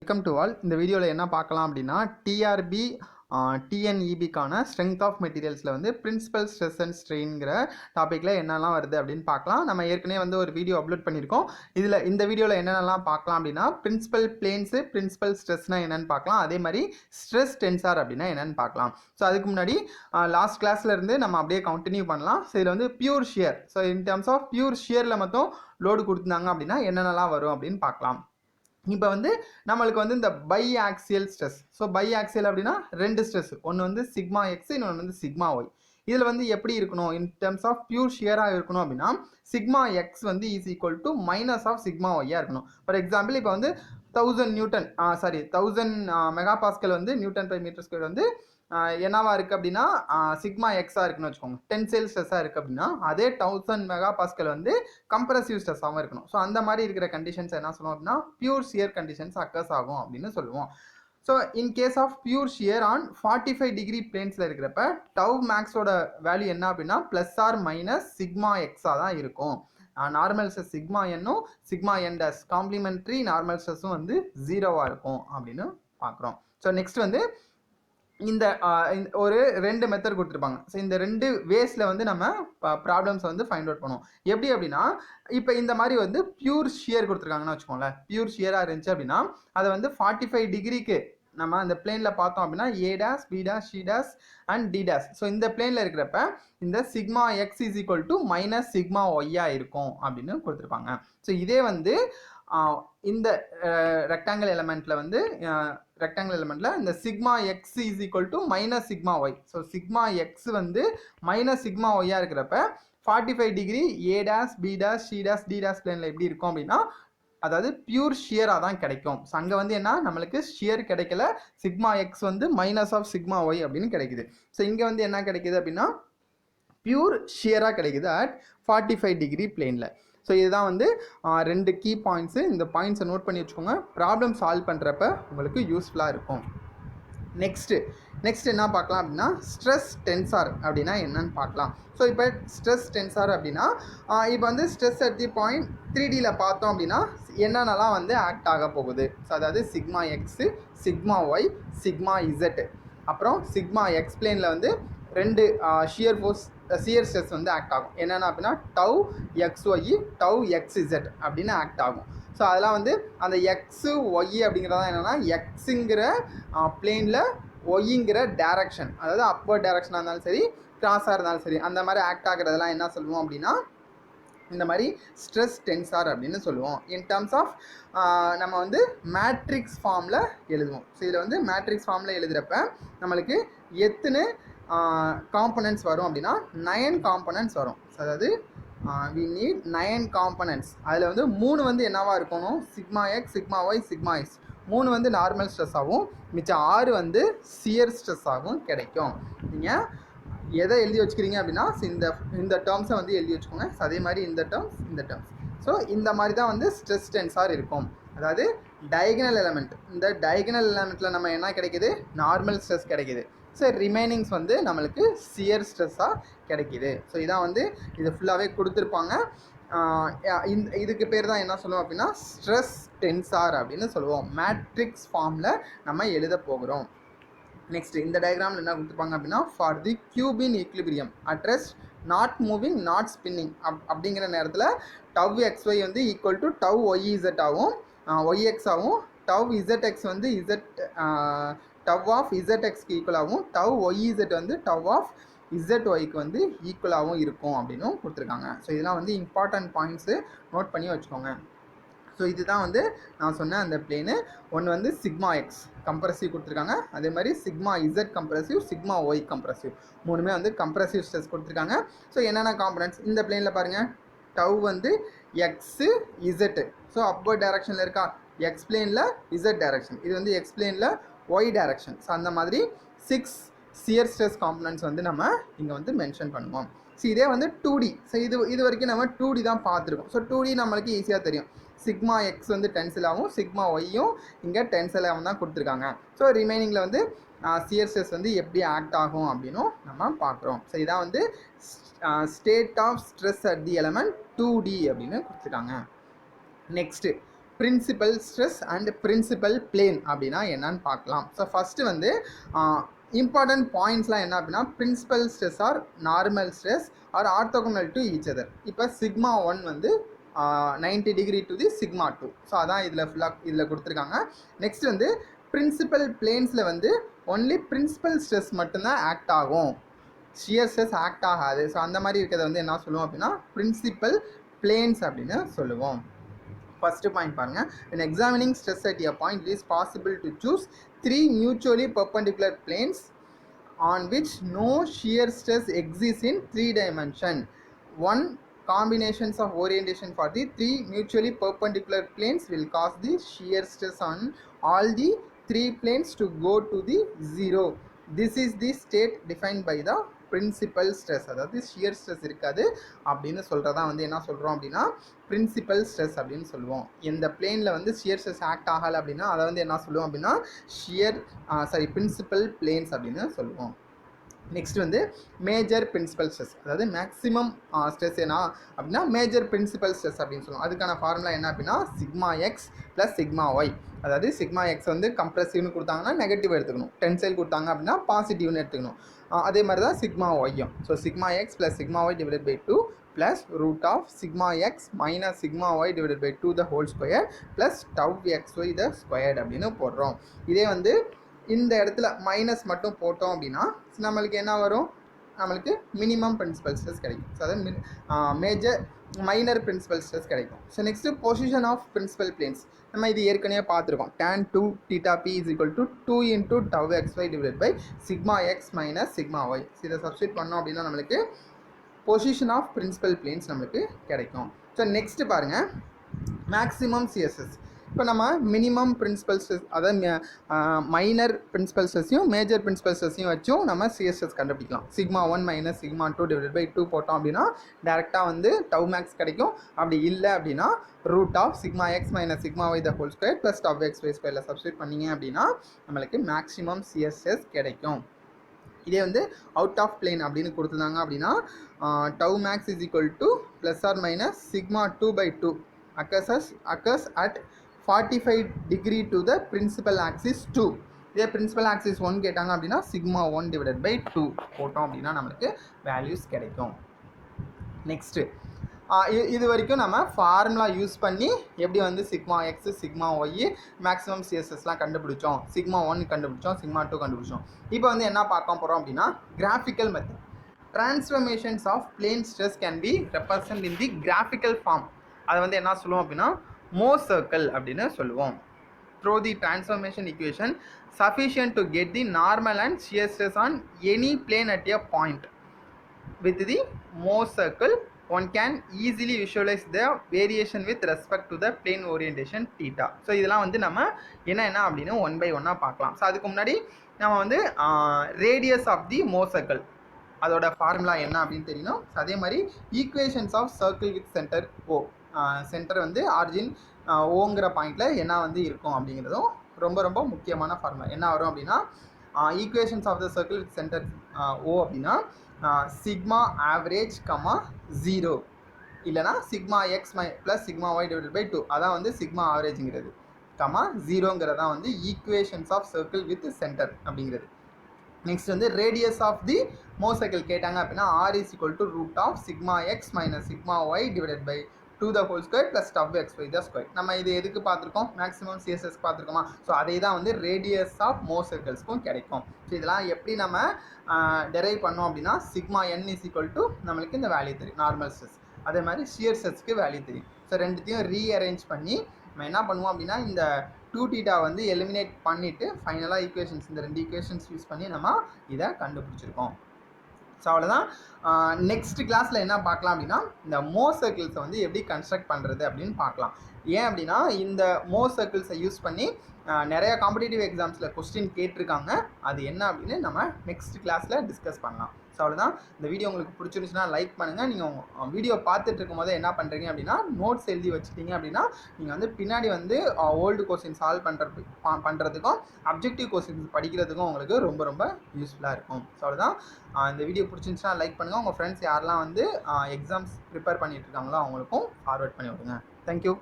Welcome to all. இந்த வீடியோவில் என்ன பார்க்கலாம் அப்படின்னா டிஆர்பி டிஎன்இபிக்கான ஸ்ட்ரென்த் ஆஃப் மெட்டீரியல்ஸில் வந்து பிரின்சிபல் ஸ்ட்ரெஸ் அண்ட் ஸ்ட்ரெயின்கிற டாப்பிக்கில் என்னெல்லாம் வருது அப்படின்னு பார்க்கலாம். நம்ம ஏற்கனவே வந்து ஒரு வீடியோ அப்லோட் பண்ணியிருக்கோம். இந்த வீடியோவில் என்னென்னலாம் பார்க்கலாம் அப்படின்னா பிரின்சிபல் பிளேன்ஸு, பிரின்சிபல் ஸ்ட்ரெஸ்னால் என்னென்னு பார்க்கலாம். அதே மாதிரி ஸ்ட்ரெஸ் டென்சார் அப்படின்னா என்னென்னு பார்க்கலாம். ஸோ அதுக்கு முன்னாடி லாஸ்ட் கிளாஸ்லேருந்து நம்ம அப்படியே கண்டினியூ பண்ணலாம். ஸோ இதில் வந்து pure shear, so in terms of pure ஷியரில் மட்டும் லோடு கொடுத்துருந்தாங்க அப்படின்னா என்னென்னலாம் வரும் அப்படின்னு பார்க்கலாம். இப்போ வந்து நம்மளுக்கு வந்து இந்த biaxial stress. So biaxial அப்படின்னா ரெண்டு ஸ்ட்ரெஸ், ஒன்று வந்து சிக்மா எக்ஸ், இன்னொன்று வந்து சிக்மா ஒய். இதில் வந்து எப்படி இருக்கணும் இன் டேர்ம்ஸ் ஆஃப் பியூர் ஷியராக இருக்கணும் அப்படின்னா சிக்மா எக்ஸ் வந்து is equal to minus of sigma ஒய்யாக இருக்கணும். ஃபார் எக்ஸாம்பிள் இப்போ வந்து 1000 மெகா பாஸ்கல் வந்து நியூட்டன் பை மீட்டர் ஸ்கொயர் வந்து என்னவா இருக்குது அப்படின்னா சிக்மா எக்ஸாக இருக்குன்னு வச்சுக்கோங்க. டென்சைல் ஸ்ட்ரெஸ்ஸாக இருக்குது அப்படின்னா அதே 1000 மெகா பாஸ்கல் வந்து கம்ப்ரசிவ் ஸ்ட்ரெஸ்ஸாகவும் இருக்கணும். ஸோ அந்த மாதிரி இருக்கிற கண்டிஷன்ஸ் என்ன சொல்லுவோம் அப்படின்னா பியூர் ஷியர் கண்டிஷன்ஸ் அக்கர்ஸ் ஆகும் அப்படின்னு சொல்லுவோம். So in case of pure shear on 45 degree பிளேன்ஸில் இருக்கிறப்ப டவ் மேக்ஸோட வேல்யூ என்ன அப்படின்னா ப்ளஸ் ஆர் மைனஸ் சிக்மா எக்ஸாக தான் இருக்கும். நார்மல் ஸ்ட்ரெஸ் சிக்மா என்னும் sigma n dash complementary normal ஸ்ட்ரெஸ்ஸும் வந்து 0வாக இருக்கும் அப்படின்னு பார்க்குறோம். ஸோ நெக்ஸ்ட் வந்து இந்த ஒரு ரெண்டு மெத்தட் கொடுத்துருப்பாங்க. ஸோ இந்த ரெண்டு வேஸில் வந்து நம்ம ப்ராப்ளம்ஸ் வந்து ஃபைண்ட் அவுட் பண்ணுவோம். எப்படி அப்படின்னா இப்போ இந்த மாதிரி வந்து பியூர் ஷியர் கொடுத்துருக்காங்கன்னு வச்சுக்கோங்களேன். பியூர் ஷியராக இருந்துச்சு அப்படின்னா அதை வந்து 45 டிகிரிக்கு நம்ம அந்த பிளேனில் பார்த்தோம் அப்படின்னா A dash, B dash, C dash and D dash. So இந்த பிளேனில் இருக்கிறப்ப இந்த sigma x is equal to minus sigma ஒய்யாக இருக்கும் அப்படின்னு கொடுத்துருப்பாங்க. ஸோ இதே வந்து இந்த ரெக்டாங்கிள் எலமெண்ட்டில் வந்து இந்த sigma x is equal to minus sigma y. So sigma x வந்து மைனஸ் சிக்மா ஒய்யாக இருக்கிறப்ப 45 degree A dash, B dash, C dash, D dash பிளேனில் எப்படி இருக்கும் அப்படின்னா அதாவது பியூர் ஷியராக தான் கிடைக்கும். ஸோ அங்கே வந்து என்ன நம்மளுக்கு ஷியர் கிடைக்கல, சிக்மா எக்ஸ் வந்து மைனஸ் ஆஃப் சிக்மா ஒய் அப்படின்னு கிடைக்குது. ஸோ இங்கே வந்து என்ன கிடைக்குது அப்படின்னா பியூர் ஷியராக கிடைக்குது அட் 45 டிகிரி பிளேனில். ஸோ இதுதான் வந்து ரெண்டு கீ பாயிண்ட்ஸு. இந்த பாயிண்ட்ஸை நோட் பண்ணி வச்சுக்கோங்க, ப்ராப்ளம் சால்வ் பண்ணுறப்ப உங்களுக்கு யூஸ்ஃபுல்லாக இருக்கும். நெக்ஸ்ட் என்ன பார்க்கலாம் அப்படின்னா ஸ்ட்ரெஸ் டென்சார் அப்படின்னா என்னன்னு பார்க்கலாம். ஸோ இப்போ ஸ்ட்ரெஸ் டென்சார் அப்படின்னா இப்போ வந்து ஸ்ட்ரெஸ் அட் தி பாயிண்ட் 3Dயில் பார்த்தோம் அப்படின்னா என்னென்னலாம் வந்து ஆக்ட் ஆக போகுது. ஸோ அதாவது sigma x, sigma y, sigma z, அப்புறம் சிக்மா எக்ஸ் பிளேனில் வந்து ரெண்டு ஷியர் ஸ்ட்ரெஸ் வந்து ஆக்ட் ஆகும். என்னென்ன அப்படின்னா tau x y, tau x z அப்படின்னு ஆக்ட் ஆகும். ஸோ அதெல்லாம் வந்து அந்த எக்ஸு ஒய் அப்படிங்கிறதான் என்னென்னா எக்ஸுங்கிற பிளேனில் ஒய்ங்கிற டேரக்ஷன், அதாவது அப்வர்ட் டேரக்ஷனாக இருந்தாலும் சரி, கிராஸாக இருந்தாலும் சரி, அந்த மாதிரி ஆக்ட் ஆகிறதெல்லாம் என்ன சொல்லுவோம் அப்படின்னா இந்த மாதிரி ஸ்ட்ரெஸ் டென்சார் அப்படின்னு சொல்லுவோம். இன் டேர்ம்ஸ் ஆஃப் நம்ம வந்து மேட்ரிக்ஸ் ஃபார்மில் எழுதுவோம். ஸோ இதில் வந்து மேட்ரிக்ஸ் ஃபார்மில் எழுதுகிறப்ப நம்மளுக்கு எத்தனை காம்பனன்ட்ஸ் வரும் அப்படின்னா 9 காம்பனன்ட்ஸ் வரும். ஸோ அதாவது we need 9 காம்பனன்ட்ஸ். அதில் வந்து 3 வந்து என்னவாக இருக்கணும், sigma x, sigma y, sigma x 3 வந்து நார்மல் ஸ்ட்ரெஸ் ஆகும், மிச்சம் 6 வந்து சியர் ஸ்ட்ரெஸ் ஆகும் கிடைக்கும். நீங்கள் எதை எழுதி வச்சுக்கிறீங்க அப்படின்னா இந்த டேர்ம்ஸை வந்து எழுதி வச்சுக்கோங்க. அதே மாதிரி இந்த டேர்ம்ஸ். ஸோ இந்த மாதிரி தான் வந்து ஸ்ட்ரெஸ் டென்சார் இருக்கும். அதாவது டயகனல் எலமெண்ட், இந்த டயகனல் எலமெண்ட்டில் நம்ம என்ன கிடைக்கிது, நார்மல் ஸ்ட்ரெஸ் கிடைக்கிது. ஸோ ரிமைனிங்ஸ் வந்து நம்மளுக்கு சியர் ஸ்ட்ரெஸ்ஸாக கிடைக்கிது. ஸோ இதான் வந்து இது ஃபுல்லாகவே கொடுத்துருப்பாங்க. இதுக்கு பேர் தான் என்ன சொல்லுவோம் அப்படின்னா ஸ்ட்ரெஸ் டென்சார் அப்படின்னு சொல்லுவோம். மேட்ரிக்ஸ் ஃபார்மில் நம்ம எழுத போகிறோம். நெக்ஸ்ட் இந்த டயக்ராமில் என்ன கொடுத்துருப்பாங்க அப்படின்னா for the cube in equilibrium at rest not moving not spinning அப்படிங்கிற நேரத்தில் டவ் எக்ஸ் ஒய் வந்து equal to tau y z ஆகும், ஒய்எக்ஸ் ஆகும். டவ் இசட் எக்ஸ் வந்து டவ் ஆஃப் இசட் எக்ஸ்க்கு ஈக்குவலாகவும், டவ் ஒய் இசட் வந்து டவ் ஆஃப் இசட் ஒய்க்கு வந்து ஈக்குவலாகவும் இருக்கும் அப்படின்னு கொடுத்துருக்காங்க. ஸோ இதெல்லாம் வந்து இம்பார்ட்டன்ட் பாயிண்ட்ஸு நோட் பண்ணி வச்சுக்கோங்க. ஸோ இதுதான் வந்து நான் சொன்ன அந்த பிளேனு. ஒன்று வந்து சிக்மா எக்ஸ் கம்ப்ரசிவ் கொடுத்துருக்காங்க, அதே மாதிரி sigma z compressive, sigma y compressive, மூணுமே வந்து கம்ப்ரசிவ் ஸ்ட்ரெஸ் கொடுத்துருக்காங்க. ஸோ என்னென்ன காம்பனன்ட்ஸ் இந்த பிளேனில் பாருங்கள், டவ் வந்து எக்ஸு இசட்டு, ஸோ அப்வர்ட் டைரக்ஷனில் இருக்கா, எக்ஸ் பிளேனில் இசட் டைரக்ஷன், இது வந்து எக்ஸ் பிளேனில் ஒய் டைரக்ஷன். ஸோ அந்த மாதிரி 6 சியர் ஸ்ட்ரெஸ் காம்பனன்ட்ஸ் வந்து நம்ம இங்கே வந்து மென்ஷன் பண்ணுவோம். ஸோ இதே வந்து 2D. ஸோ இது வரைக்கும் நம்ம 2D தான் பார்த்துருக்கோம். ஸோ 2D நம்மளுக்கு ஈஸியாக தெரியும். சிக்மா எக்ஸ் வந்து டென்சிலாகவும், சிக்மா ஒய்யும் இங்கே டென்சிலாகவும் தான் கொடுத்துருக்காங்க. ஸோ ரிமைனிங்கில் வந்து சியர் ஸ்ட்ரெஸ் வந்து எப்படி ஆக்ட் ஆகும் அப்படின்னும் நம்ம பார்க்குறோம். ஸோ இதான் வந்து state of stress at the element 2D அப்படின்னு கொடுத்துருக்காங்க. Next principal stress and principal plane அப்படின்னா என்னன்னு பார்க்கலாம். ஸோ ஃபஸ்ட்டு வந்து இம்பார்ட்டன்ட் பாயிண்ட்ஸ்லாம் என்ன அப்படின்னா principal stress are normal stress are orthogonal to each other. இப்போ சிக்மா 1 வந்து 90 degree to the sigma 2. So அதான் இதில் ஃபுல்லாக இதில் கொடுத்துருக்காங்க. நெக்ஸ்ட் வந்து பிரின்சிபல் பிளேன்ஸில் வந்து ஒன்லி பிரின்சிபல் ஸ்ட்ரெஸ் மட்டும்தான் ஆக்ட் ஆகும், ஷியர் ஸ்ட்ரெஸ் ஆக்ட் ஆகாது. ஸோ அந்த மாதிரி இருக்கிறத வந்து என்ன சொல்லுவோம் அப்படின்னா பிரின்சிபல் பிளேன்ஸ் அப்படின்னு சொல்லுவோம். ஃபர்ஸ்ட் பாயிண்ட் பாருங்க. When examining stress at a point, it is possible to choose 3 mutually perpendicular planes on which no shear stress exists in 3 dimension. One combinations of orientation for the 3 mutually perpendicular planes will cause the shear stress on all the 3 planes to go to the 0. This is the state defined by the principal stress. அதாவது shear stress இருக்காது அப்படின்னு சொல்கிறதா வந்து என்ன சொல்கிறோம் அப்படின்னா principal stress அப்படின்னு சொல்லுவோம். எந்த பிளேனில் வந்து ஷியர் ஸ்ட்ரெஸ் ஆக்ட் ஆகலை அப்படின்னா அதை வந்து என்ன சொல்லுவோம் அப்படின்னா பிரின்சிபல் பிளேன்ஸ் அப்படின்னு சொல்லுவோம். நெக்ஸ்ட் வந்து மேஜர் பிரின்சிபல் ஸ்ட்ரெஸ், அதாவது மேக்ஸிமம் ஸ்ட்ரெஸ் என்ன அப்படின்னா மேஜர் பிரின்சிபல் ஸ்ட்ரெஸ் அப்படின்னு சொல்லுவோம். அதுக்கான ஃபார்முலா என்ன அப்படின்னா sigma x plus sigma y. அதாவது சிக்மா எக்ஸ் வந்து கம்ப்ரெசிவ்னு கொடுத்தாங்கன்னா நெகட்டிவ் எடுத்துக்கணும், டென்சைல் கொடுத்தாங்க அப்படின்னா பாசிட்டிவ்னு எடுத்துக்கணும். அதே மாதிரி தான் சிக்மா ஒய்யும். So sigma x plus sigma y divided by 2 plus root of sigma x minus sigma y divided by 2 the whole square plus tau x y the squared அப்படின்னு போடுறோம். இதே வந்து இந்த இடத்துல மைனஸ் மட்டும் போட்டோம் அப்படின்னா நம்மளுக்கு என்ன வரும், நம்மளுக்கு மினிமம் பிரின்சிபல் ஸ்ட்ரெஸ் கிடைக்கும். ஸோ அதாவது மைனர் பிரின்சிபல் ஸ்ட்ரெஸ் கிடைக்கும். So next position of principal planes நம்ம இது ஏற்கனவே பார்த்துருக்கோம். tan 2 θ p is equal to 2 into tau xy divided by sigma x minus sigma y. இதை சப்ஸ்டியூட் பண்ணோம் அப்படின்னா நம்மளுக்கு பொசிஷன் ஆஃப் பிரின்சிபல் பிளேன்ஸ் நம்மளுக்கு கிடைக்கும். ஸோ நெக்ஸ்ட்டு பாருங்கள் மேக்ஸிமம் சிஎஸ்எஸ். இப்போ நம்ம மினிமம் பிரின்சிபல் ஸ்ட்ரெஸ், அதாவது மைனர் பிரின்சிபல் ஸ்ட்ரெஸ்ஸையும் மேஜர் பிரின்சிபல் ஸ்ட்ரெஸ்ஸையும் வச்சும் நம்ம சிஎஸ்எஸ் கண்டுபிடிக்கலாம். Sigma 1 minus sigma 2 divide by 2 போட்டோம் அப்படின்னா டேரெக்டாக வந்து டவ் மேக்ஸ் கிடைக்கும். அப்படி இல்லை அப்படின்னா root of sigma x minus sigma y the whole square plus tau x y ஸ்கொயரில் சப்ஸ்டியூட் பண்ணிங்க அப்படின்னா நம்மளுக்கு மேக்ஸிமம் சிஎஸ்எஸ் கிடைக்கும். இதே வந்து அவுட் ஆஃப் பிளேன் அப்படின்னு கொடுத்துருந்தாங்க அப்படின்னா tau max is equal to plus or minus sigma 2/2 occurs at 45 degree to the principal axis 2. இதே பிரின்சிபல் ஆக்சிஸ் 1 கேட்டாங்க அப்படின்னா சிக்மா 1 டிவைடட் பை 2 போட்டோம் அப்படின்னா நம்மளுக்கு வேல்யூஸ் கிடைக்கும். நெக்ஸ்ட்டு இது வரைக்கும் நம்ம ஃபார்முலா யூஸ் பண்ணி எப்படி வந்து sigma x sigma y maximum சிஎஸ்எஸ்லாம் கண்டுபிடிச்சோம், சிக்மா 1 கண்டுபிடிச்சோம், சிக்மா 2 கண்டுபிடிச்சோம். இப்போ வந்து என்ன பார்க்க போகிறோம் அப்படின்னா graphical method. Transformations of plane stress can be represent in the graphical form. அதை வந்து என்ன சொல்லுவோம் அப்படின்னா மோ சர்க்கிள் அப்படின்னு சொல்லுவோம். Through the transformation equation sufficient to get the normal and shear stress on any plane at a point with the Mohr circle one can easily visualize the variation with respect to the plane orientation theta. So இதெல்லாம் வந்து நம்ம என்ன அப்படின்னு 1 by 1 பார்க்கலாம். So அதுக்கு முன்னாடி நம்ம வந்து radius of the Mohr circle அதோட ஃபார்முலா என்ன அப்படின்னு தெரியணும். அதே மாதிரி equations of circle with centre O, centre வந்து ஆரிஜின் ஓங்கிற பாயிண்டில் என்ன வந்து இருக்கும் அப்படிங்கிறதும் ரொம்ப ரொம்ப முக்கியமான ஃபார்முலா. என்ன வரும் அப்படின்னா equations of the circle with centre O அப்படின்னா சிக்மா ஆவரேஜ் கமா 0 இல்லைனா sigma x plus sigma y divided by 2, அதான் வந்து சிக்மா ஆவரேஜுங்கிறது கமா 0ங்கிறதான் வந்து equations of circle with centre அப்படிங்கிறது. நெக்ஸ்ட் வந்து radius of the Mohr circle கேட்டாங்க அப்படின்னா R is equal to root of sigma x minus sigma y divided by 2 the whole square plus tau x y the square. நம்ம இது எதுக்கு பார்த்துருக்கோம், maximum CSS பார்த்துருக்கோமா. So அதே தான் வந்து ரேடியஸ் ஆஃப் மோ சர்க்கிள்ஸ்க்கும் கிடைக்கும். ஸோ இதெல்லாம் எப்படி நம்ம டெரைவ் பண்ணோம் அப்படின்னா sigma N is equal to நம்மளுக்கு இந்த வேல்யூ தெரியும் நார்மல் ஸ்ட்ரெஸ், அதே மாதிரி ஷியர் ஸ்ட்ரெஸ்க்கு வேல்யூ தெரியும். ஸோ ரெண்டுத்தையும் ரீஅரேஞ்ச் பண்ணி நம்ம என்ன பண்ணுவோம் அப்படின்னா இந்த 2θ வந்து எலிமினேட் பண்ணிவிட்டு ஃபைனலாக ஈக்குவேஷன்ஸ் இந்த 2 ஈக்குவேஷன்ஸ் யூஸ் பண்ணி நம்ம இதை கண்டுபிடிச்சிருக்கோம். ஸோ அவ்வளோதான். நெக்ஸ்ட் கிளாஸில் என்ன பார்க்கலாம் அப்படின்னா இந்த மோ சர்க்கிள்ஸை வந்து எப்படி கன்ஸ்ட்ரக்ட் பண்ணுறது அப்படின்னு பார்க்கலாம். ஏன் அப்படின்னா இந்த மோ சர்க்கிள்ஸை யூஸ் பண்ணி நிறைய காம்படிட்டிவ் எக்ஸாம்ஸில் கொஸ்டின் கேட்டிருக்காங்க. அது என்ன அப்படின்னு நம்ம நெக்ஸ்ட் கிளாஸில் டிஸ்கஸ் பண்ணலாம். ஸோ அவ்வளோதான். இந்த வீடியோ உங்களுக்கு பிடிச்சிருந்துச்சுன்னா லைக் பண்ணுங்கள். நீங்கள் வீடியோ பார்த்துட்டு இருக்கும் போது என்ன பண்ணுறீங்க அப்படின்னா நோட்ஸ் எழுதி வச்சுட்டீங்க அப்படின்னா நீங்கள் வந்து பின்னாடி வந்து ஓல்டு கொஸ்டின் சால்வ் பண்ணுறதுக்கும் அப்ஜெக்டிவ் கொஸ்டின்ஸ் படிக்கிறதுக்கும் உங்களுக்கு ரொம்ப ரொம்ப யூஸ்ஃபுல்லாக இருக்கும். ஸோ அவ்வளோதான். இந்த வீடியோ பிடிச்சிருந்துச்சுன்னா லைக் பண்ணுங்கள். உங்கள் ஃப்ரெண்ட்ஸ் யாரெல்லாம் வந்து எக்ஸாம்ஸ் ப்ரிப்பேர் பண்ணிட்டு இருக்காங்களோ அவங்களுக்கும் ஃபார்வர்ட் பண்ணி விடுங்க. தேங்க்யூ.